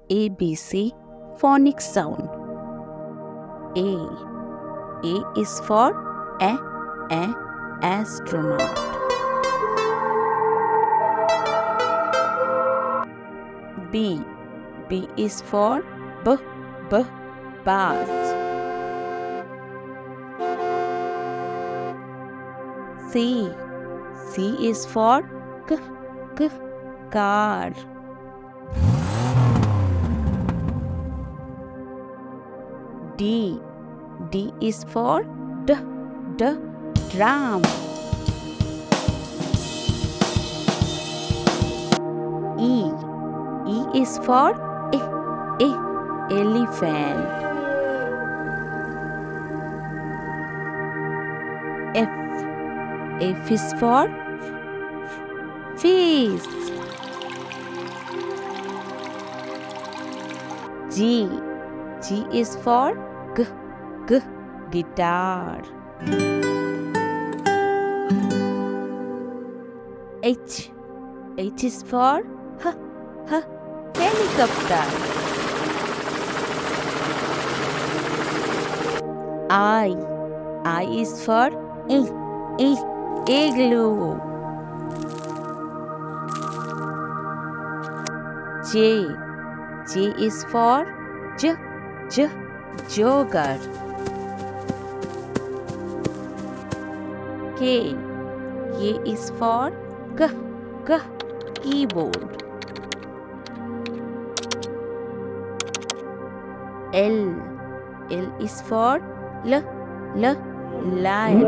ABC phonics sound. A is for astronaut. B is for bath. C is for car. D is for drum. E is for elephant. F is for fish. G is for guitar. H is for helicopter. I is for igloo. J is for yogurt. K is for keyboard. L is for lion.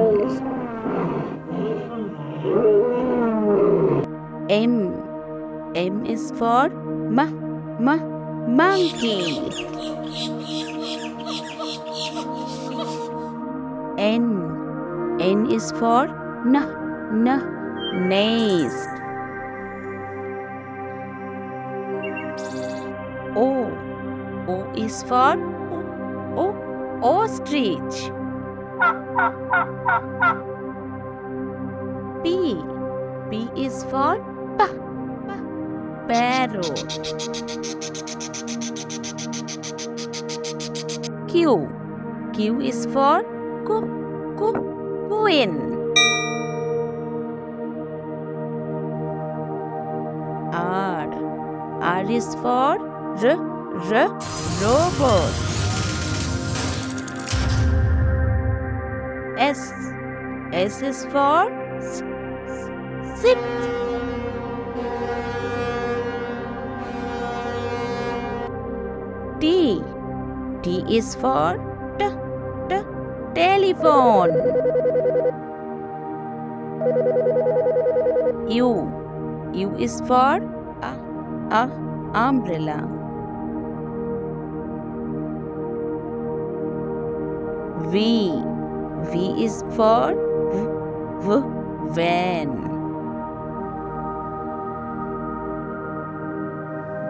M is for monkey. N is for nest. O is for ostrich. P is for parrot. Q is for queen. R is for robot. S is for ship. T is for telephone. U is for umbrella. V is for van.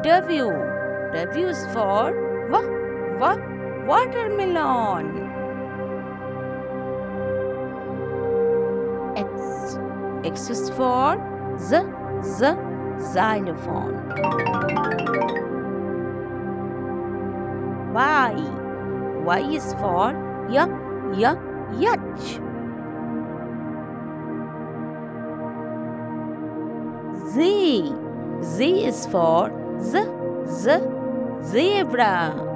W is for watermelon. X is for xylophone. Y is for yacht. Z is for zebra.